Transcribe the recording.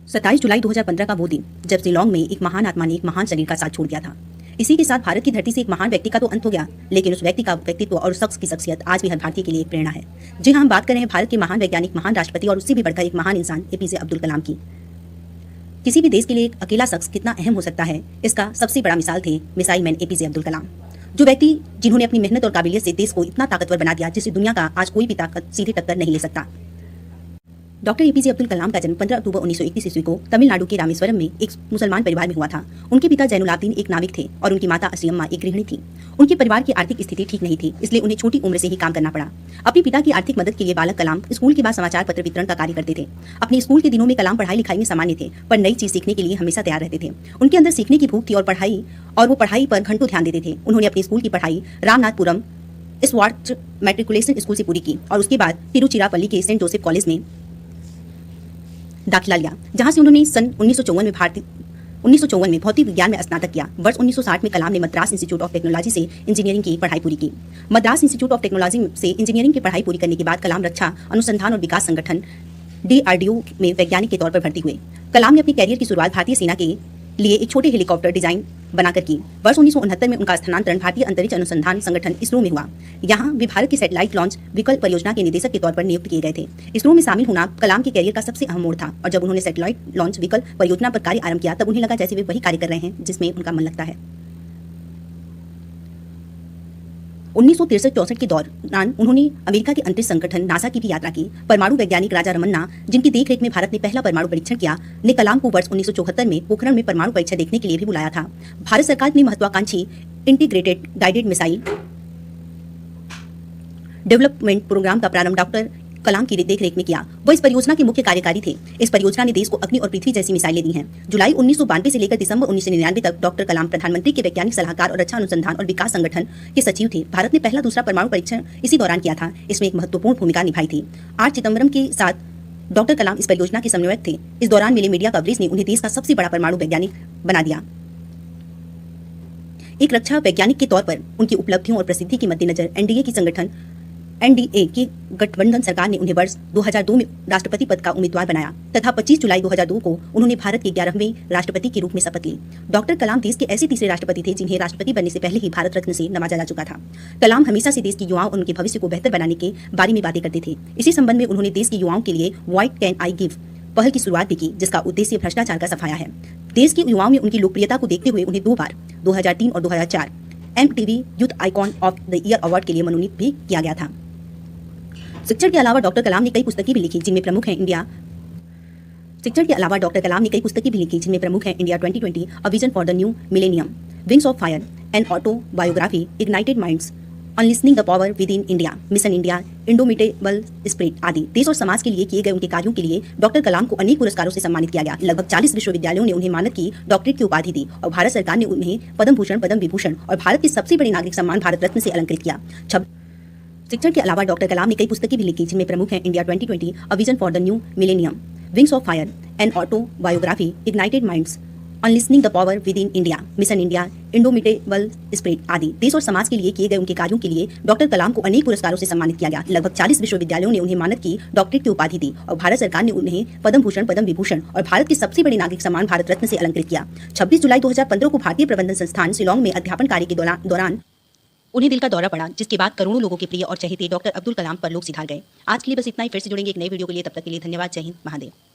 27 जुलाई 2015 का वो दिन जब शिलांग में एक महान आत्मा ने एक महान शरीर का साथ छोड़ दिया था। इसी के साथ भारत की धरती से एक महान व्यक्ति का तो अंत हो गया, लेकिन उस व्यक्ति का व्यक्तित्व और शख्स की शख्सियत आज भी हर भारतीय के लिए एक प्रेरणा है। जी हाँ, हम बात कर रहे हैं भारत के महान वैज्ञानिक, महान राष्ट्रपति और उससे भी बढ़कर एक महान इंसान एपीजे अब्दुल कलाम की। किसी भी देश के लिए एक अकेला शख्स कितना अहम हो सकता है, इसका सबसे बड़ा मिसाल थे missile man APJ Abdul Kalam, जो व्यक्ति जिन्होंने अपनी मेहनत और काबिलियत से देश को इतना ताकतवर बना दिया जिसे दुनिया का आज कोई भी ताकत सीधे टक्कर नहीं ले सकता। डॉक्टर एपीजे अब्दुल कलाम का जन्म 15 अक्टूबर 1931 ईस्वी को तमिलनाडु के रामेश्वरम में एक मुसलमान परिवार में हुआ था। उनके पिता जैनुलाब्दीन एक नाविक थे और उनकी माता असीयम्मा एक गृहिणी थी। उनके परिवार की आर्थिक स्थिति ठीक नहीं थी, इसलिए उन्हें छोटी उम्र से ही काम करना पड़ा। अपने पिता की आर्थिक मदद के लिए बालक कलाम स्कूल के बाद समाचार पत्र वितरण का कार्य करते थे। अपने स्कूल के दिनों में कलाम पढ़ाई लिखाई में सामान्य थे, पर नई चीज सीखने के लिए हमेशा तैयार रहते थे। उनके अंदर सीखने की भूख थी और वो पढ़ाई पर घंटों ध्यान देते थे। उन्होंने अपनी स्कूल की पढ़ाई रामनाथपुरम स्वार्ट मैट्रिकुलेशन स्कूल से पूरी की और उसके बाद तिरुचिरापल्ली के सेंट जोसेफ कॉलेज में दाखिला लिया, जहां से उन्होंने सन 1954 में भौतिक विज्ञान में स्नातक किया। वर्ष 1960 में कलाम ने मद्रास इंस्टीट्यूट ऑफ टेक्नोलॉजी से इंजीनियरिंग की पढ़ाई पूरी की। मद्रास इंस्टीट्यूट ऑफ टेक्नोलॉजी से इंजीनियरिंग की पढ़ाई पूरी करने के बाद कलाम रक्षा अनुसंधान और विकास संगठन DRDO में वैज्ञानिक के तौर पर भर्ती हुए। कलाम ने अपने कैरियर की शुरुआत भारतीय सेना के लिए एक छोटे हेलीकॉप्टर डिजाइन बनाकर की। वर्ष 1969 में उनका स्थानांतरण भारतीय अंतरिक्ष अनुसंधान संगठन इसरो में हुआ। यहाँ वे भारत की सैटेलाइट लॉन्च विकल्प परियोजना के निदेशक के तौर पर नियुक्त किए गए थे। इसरो में शामिल होना कलाम के कैरियर का सबसे अहम मोड़ था और जब उन्होंने सैटेलाइट लॉन्च विकल्प परियोजना पर कार्य आरंभ किया तब उन्हें लगा जैसे वे वही कार्य कर रहे हैं जिसमें उनका मन लगता है। 1963-64 के दौरान उन्होंने अमेरिका के अंतरिक्ष संगठन नासा की भी यात्रा की। परमाणु वैज्ञानिक राजा रमन्ना, जिनकी देखरेख में भारत ने पहला परमाणु परीक्षण किया, ने कलाम को वर्ष 1974 में पोखरण में परमाणु परीक्षण देखने के लिए भी बुलाया था। भारत सरकार ने महत्वाकांक्षी integrated guided missile development programme का प्रारंभ डॉक्टर कलाम की देखरेख में किया। वो इस परियोजना के मुख्य कार्यकारी थे। इस परियोजना ने देश को अग्नि और पृथ्वी जैसी मिसाइलें दी हैं। जुलाई 1992 से लेकर दिसंबर 1999 तक डॉक्टर कलाम प्रधानमंत्री के वैज्ञानिक सलाहकार और रक्षा अनुसंधान और विकास संगठन के सचिव थे। भारत ने पहला दूसरा परमाणु परीक्षण इसी दौरान किया था। इसमें एक महत्वपूर्ण भूमिका निभाई थी। 8 चिदम्बरम के साथ डॉक्टर कलाम इस परियोजना के समन्वयक थे। इस दौरान मिले मीडिया कवरेज ने उन्हें देश का सबसे बड़ा परमाणु वैज्ञानिक बना दिया। एक रक्षा वैज्ञानिक के तौर पर उनकी उपलब्धियों और प्रसिद्धि के मद्देनजर NDA की गठबंधन सरकार ने उन्हें वर्ष 2002 में राष्ट्रपति पद का उम्मीदवार बनाया तथा 25 जुलाई 2002 को उन्होंने भारत के 11वें राष्ट्रपति के रूप में शपथ ली। डॉक्टर कलाम देश के ऐसे तीसरे राष्ट्रपति थे जिन्हें राष्ट्रपति बनने से पहले ही भारत रत्न से नवाजा जा चुका था। कलाम हमेशा से देश के युवाओं और उनके भविष्य को बेहतर बनाने के बारे में बातें करते थे। इसी संबंध में उन्होंने देश के युवाओं के लिए व्हाट कैन आई गिव पहल की शुरुआत भी की, जिसका उद्देश्य भ्रष्टाचार का सफाया है। देश के युवाओं में उनकी लोकप्रियता को देखते हुए उन्हें 2 बार 2003 और 2004 MTV youth icon of the year award के लिए मनोनीत भी किया गया था। शिक्षण के अलावा डॉक्टर कलाम ने कई पुस्तकें भी लिखी जिनमें प्रमुख हैं India 2020, a vision for the new millennium, wings of fire, an autobiography, ignited minds, unlistening the power with in India, mission India, indomitable spirit आदि। देश और समाज के लिए किए गए उनके कार्यों के लिए डॉक्टर कलाम को अनेक पुरस्कारों से सम्मानित किया गया। लगभग 40 विश्वविद्यालयों ने उन्हें मानद की डॉक्टरेट की उपाधि दी और भारत सरकार ने उन्हें पद्म भूषण, पद्म विभूषण और भारत के सबसे बड़े नागरिक सम्मान भारत रत्न से अलंकृत किया। शिक्षण के अलावा डॉक्टर कलाम ने कई पुस्तकें भी लिखी जिनमें प्रमुख हैं India 2020, a vision for the new millennium, wings of fire, an autobiography, ignited minds, unlistening the power with in India, mission India, indomitable spirit आदि। देश और समाज के लिए किए गए उनके कार्यों के लिए डॉक्टर कलाम को अनेक पुरस्कारों से सम्मानित किया गया। लगभग 40 विश्वविद्यालयों ने उन्हें मानद की डॉक्टरेट की उपाधि दी और भारत सरकार ने उन्हें पद्म भूषण, पद्म विभूषण और भारत के सबसे बड़े नागरिक सम्मान भारत रत्न से अलंकृत किया। 26 जुलाई 2015 को भारतीय प्रबंधन संस्थान शिलांग में अध्यापन कार्य के दौरान उन्हें दिल का दौरा पड़ा, जिसके बाद करोड़ों लोगों के प्रिय और चहेते डॉक्टर अब्दुल कलाम परलोक सिधार गए। आज के लिए बस इतना ही। फिर से जुड़ेंगे एक नई वीडियो के लिए, तब तक के लिए धन्यवाद। जय हिंद, महादेव।